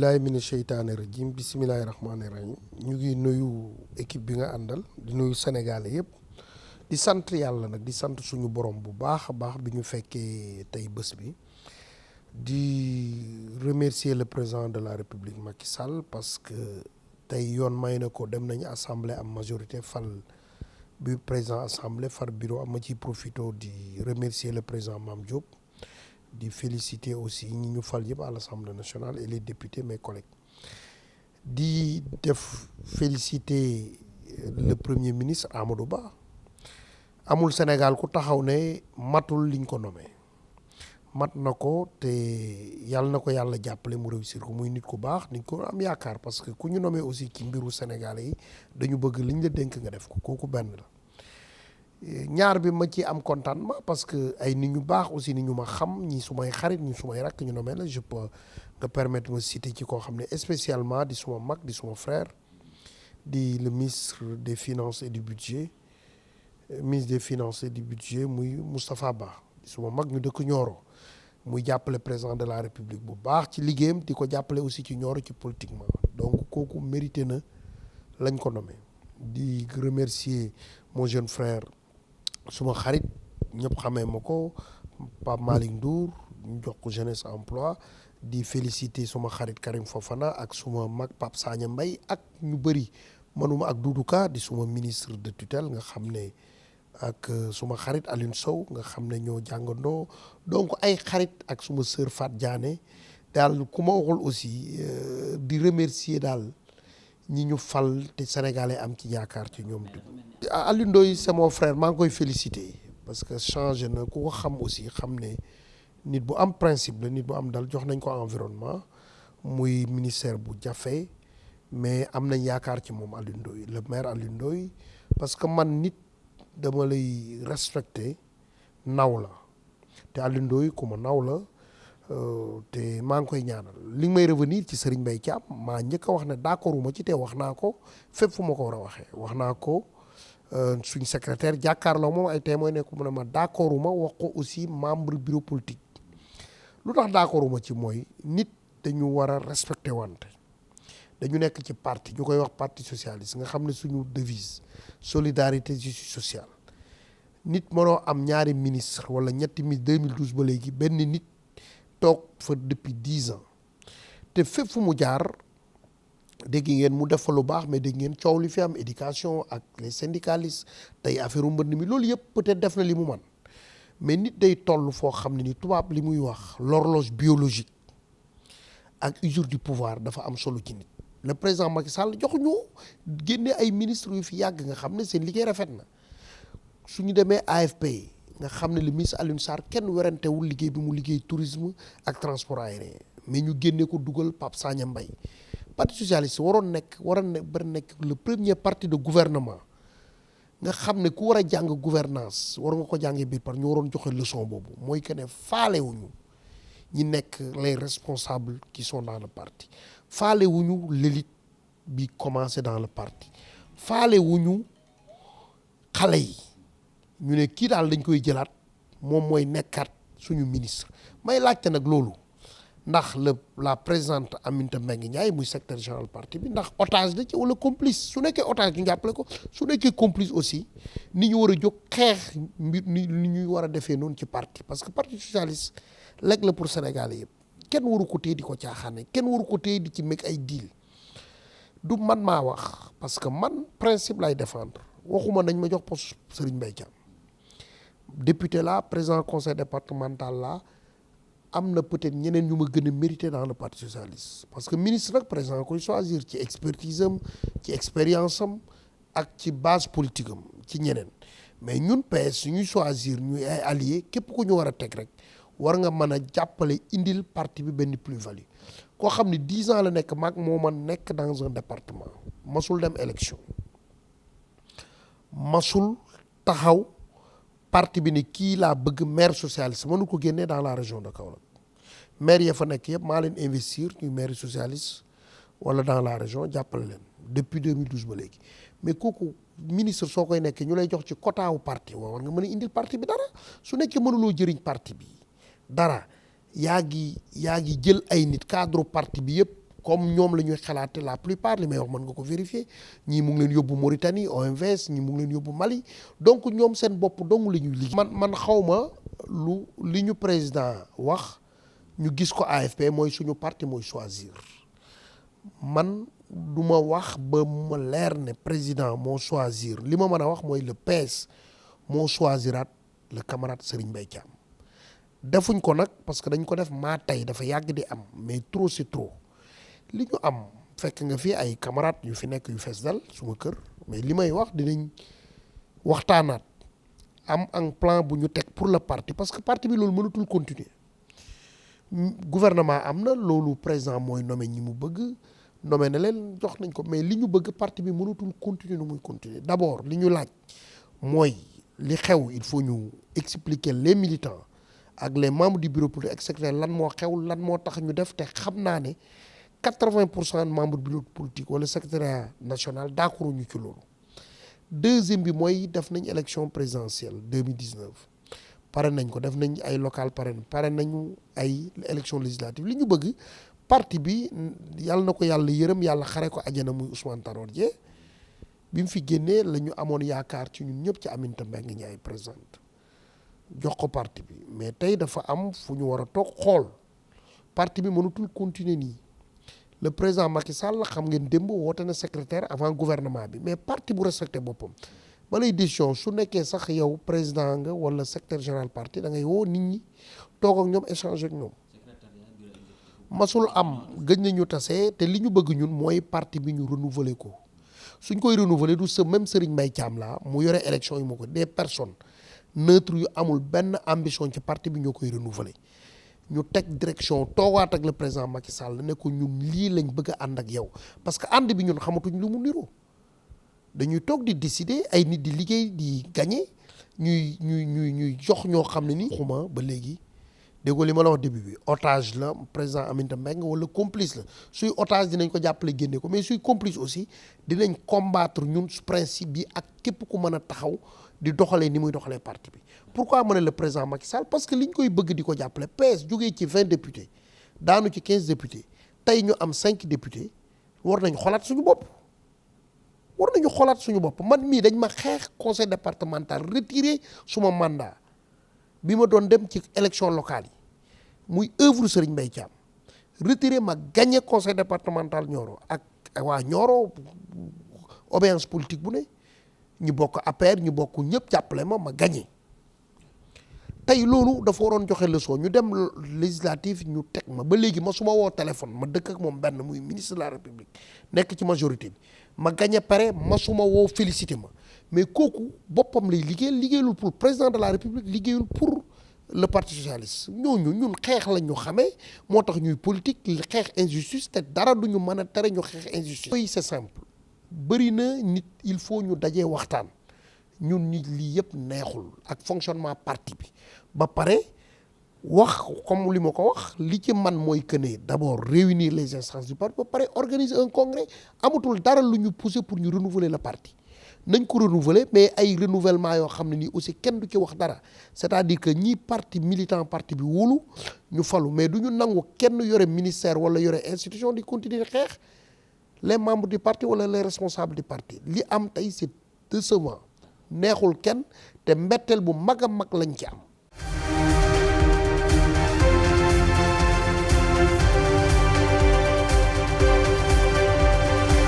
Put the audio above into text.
billahi mina sheytaani rajim bisimilahi rahmaani rahim ñu ngi nuyu équipe bi nga àndal di nuyu Sénégalais yëpp di sant yàlla nag di sant suñu borom bu baax a baax bi ñu fekkee tey bés bi di remercier le président de la République Macky Sall parce que tey yoon may na ko dem nañu assemblée am majorité fal bi président assemblée far bureau am ma ciy profito di remercier le président Mame Diop di féliciter aussi ñi ñu fal yëpp à l'Assemblée nationale et les députés mes collègues di def féliciter le premier ministre Amadou Ba amul Sénégal ku taxaw ne matul liñ ko nommé mat na ko te yàlla na ko yàlla jàppale mu réussir ko muy nit ku baax nit ko am yaakaar parce que ku ñu nommé aussi ci mbiru Sénégalais yi dañu bëgg liñ la dénk nga def ko kooku benn la ñaar bi ma ci am contentement parce que ay nit ñu baax aussi nit ñu ma xam ñi sumay xarit ñi sumay rakk ñu nommé la je peux nga permettre ma citer ci koo xam ne spécialement di suma mag di suma frère di le ministre des finances et du budget muy Moustapha Ba di suma mag ñu dëkk Nioro muy jàppale président de la République bu baax ci liggéeyam di ko jàppale aussi ci Nioro ci politiquement donc kooku mérité na lañ ko nommé di remercier mon jeune frère suma xarit ñëpp xamee ma ko Pape Malick Ndour ñu jox ko jeunesse emploi di féliciter suma xarit Karim Fofana ak suma mag Pape Sagna Mbaye ak ñu bëri manuma ak Doudou Ka di suma ministre de tutelle nga xam ne ak suma xarit Alioune Sow nga xam ne ñoo jàngandoo donc ay xarit ak suma sœur Fat Diané daal ku ma waxul aussi di remercier daal ñi ñu fal te sénégalais am ci yaakaar ci ñoom. Alioune Ndoye c'est mon frère maa ngi koy féliciter parce que changé na ku ko xam aussi xam ne nit bu am principe la nit bu am dal jox nañ ko environnement muy ministère bu jafe mais am nañ yaakaar ci moom Alioune Ndoye le maire Alioune Ndoye parce que man nit dama lay respecter naw la te Alioune Ndoye ku ma naw la te maa ngi koy ñaanal li may revenir ci Serigne Mbaye Thiam maa njëkk a wax ne d'accorduma ci te wax naa ko fépp fu ma ko war a waxee wax naa ko suñ secrétaire jàkkaarloo moom ay témoins ne ko mu ne ma d'accorduma wax ko aussi membre bureau politique lu tax d'accorduma ci mooy nit dañu war a respecter wante dañu nekk ci parti ñu koy wax parti socialiste nga xam ne suñu devise solidarité justice sociale nit mënoo am ñaari ministre wala ñetti ministre 2012 ba léegi benn nit toog fa depuis 10 ans te fépp fu mu jaar dégg ngeen mu def fa lu baax mais dégg ngeen coow li fi am éducation ak les syndicalistes tey affaire mbënd mi loolu yëpp peut-être def na li mu man mais nit day toll foo xam ne ni tubaab li muy wax l'horloge biologique ak usure du pouvoir dafa am solo ci nit le président Macky Sall joxuñu génne ay ministres yu fi yàgg nga xam ne seen liggéey rafet na suñu demee AFP nga xam ne le ministre Alioune Sarr kenn werantewul liggéey bi mu liggéey tourisme ak transport aérien mais ñu génne ko dugal Pape Sagna Mbaye parti socialiste waroon nekk le premier parti de gouvernement nga xam ne ku war a jàng gouvernance war nga ko jàngee biir par ñu waroon joxe leçon boobu mooy que ne faalewuñu ñi nekk les responsables qui sont dans le parti faalewuñu l'élite bi commencé dans le parti faalewuñu xale yi ñu ne kii daal dañ koy jëlaat moom mooy nekkaat suñu ministre may laajte nag loolu ndax la présidente Aminata Mbengue Ndiaye muy secrétaire général parti bi ndax otage la ci wala complice su nekkee otage ñu jàppale ko su nekkee complice aussi ni ñu war a jóg xeex mbir ni ñuy war a defee noonu ci parti parce que parti socialiste lekk la pour Sénégalais yëpp kenn waru ko téye di ko caaxaane kenn waru ko téye di ci meg ay deal du man maa wax parce que man principe lay défendre waxuma nañ ma jox poste Serigne Mbaye Thiam député la président conseil départemental la am na peut-être ñeneen ñu ma gën a mérité dans le parti socialiste parce que ministre nag président koy choisir ci expertise am ci expérience am ak ci base politique am ci ñeneen mais ñun PS ñuy choisir ñuy ay alliés képp ku ñu war a teg rek war nga mën a jàppale indil parti bi benn plus-value koo xam ne 10 ans la nekk maag moo ma nekk dans un département masul dem élection masul taxaw parti bi ne kii laa bëgg maire socialiste mënu ko génnee dans la région de Kaolack maire ya fa nekk yëpp maa leen investir ñuy maire socialiste wala dans la région jàppale leen depuis 2012 ba léegi mais kooku ministre soo koy nekkee ñu lay jox ci quota wu parti waaw war nga mën a indil parti bi dara su nekkee mënuloo jëriñ parti bi dara yaa ngi jël ay nit cadre parti bi yëpp comme ñoom la ñuy xalaate la plupart li may wax mën nga ko vérifier ñii mu ngi leen yóbbu Mauritanie OMVS ñii mu ngi leen yóbbu Mali donc ñoom seen bopp dong la ñuy liggéey. man xawma li ñu président wax ñu gis ko AFP mooy suñu parti mooy choisir man du ma wax ba ma leer ne président moo choisir li ma mën a wax mooy le PS moo choisiraat le camarade Serigne Mbaye Thiam defuñ ko nag parce que dañ ko def maa tey dafa yàgg di am mais trop c'est trop li ñu am fekk nga fi ay camarades yu fi nekk yu fees dal suma kër mais li may wax dinañ waxtaanaat am un plan bu ñu teg pour le parti parce que parti bi loolu mënatul continuer gouvernement am na loolu président mooy nommé ñi mu bëgg nommé na leen jox nañ ko mais li ñu bëgg parti bi mënatul continuer nu muy continuer d'abord li ñu laaj mooy li xew il faut ñu expliquer les militants ak les membres du bureau politique et secrétaire lan moo xew lan moo tax ñu def te xam naa ne 80% membres du bureau politique wala secrétariat national d'accord ñu ci loolu. Deuxième bi mooy def nañ élection présidentielle 2019 pare nañ ko def nañ ay local pare nañu ay élection législative li ñu bëgg parti bi yàlla na ko yàlla yërëm yàlla xare ko àjjana muy Ousmane Tanor Dieng bi mu fi génnee la ñu amoon yaakaar ci ñun ñëpp ci Aminata Mbengue Ndiaye présidente jox ko parti bi mais tey dafa am fu ñu war a toog xool parti bi mënatul continuer nii le président Macky Sall xam ngeen démb woote na secrétaire avant gouvernement bi mais parti bu respecté boppam ba lay décision su nekkee sax yow président nga wala secrétaire général parti da ngay woo nit ñi toog ak ñoom échanger ak ñoom masul am gëj nañu tase te li ñu bëgg ñun mooy parti bi ñu renouveler ko suñ koy renouveler du sa même Serigne Mbaye Thiam la mu yore élection yi moo ko des personnes neutres yu amul benn ambition ci parti bi ñoo koy renouveler ñu teg direction toogaat ak le président Macky Sall ne ko ñun lii lañ bëgg a ànd ak yow parce que ànd bi ñun xamatuñ lu mu niroo dañuy toog di décider ay nit di liggéey di gagner ñuy jox ñoo xam ne ni xuma ba léegi déggoo li ma la wax début bi otage la président Aminata Mbengue wala complice la suy otage dinañ ko jàppale génne ko mais suy complice aussi dinañ combattre ñun principe bi ak képp ku mën a taxaw di doxalee ni muy doxalee parti bi pourquoi ma ne le président Macky Sall parce que li ñu koy bëgg di ko jàppale PS jógee ci 20 députés daanu ci 15 députés tey ñu am 5 députés war nañ xolaat suñu bopp man mii dañ ma xeex conseil départemental retiré suma mandat bi ma doon dem ci élection locale yi muy œuvre Serigne Mbaye Thiam retiré ma gagné conseil départemental Nioro ak waa Nioro obéissance politique bu ne ñu bokk APR ñu bokk ñëpp jàppale ma gagné tey loolu dafa waroon joxe leçon ñu dem législative ñu teg ma ba léegi ma su ma woo téléphone ma dëkk ak moom benn muy ministre de la République nekk ci majorité bi ma gagné pare ma su ma woo félicité ma mais kooku boppam lay liggéeyul pour président de la République liggéeyul pour le parti socialiste ñun xeex la ñu xamee moo tax ñuy politique xeex injustice te dara du ñu mën a tere ñu xeex injustice. oui c'est simple bëri na nit il faut ñu dajee waxtaan ñun nit lii yëpp neexul ak fonctionnement parti bi ba pare wax comme li ma ko wax li ci man mooy que ne d'abord réunir les instances du parti ba pare organiser un congrès amatul dara lu ñu pousser pour ñu renouveler le parti. nañ ko renouveler mais ay renouvellement yoo xam ne nii aussi kenn du ci wax dara c'est-à-dire que ñi parti militant parti bi wóolu ñu falu mais du ñu nangu kenn yore ministère wala yore institution di continuer xeex les membres du parti wala les responsables du parti li am tey c'est décevant neexul kenn te mbetteel bu mag a mag lañ ci am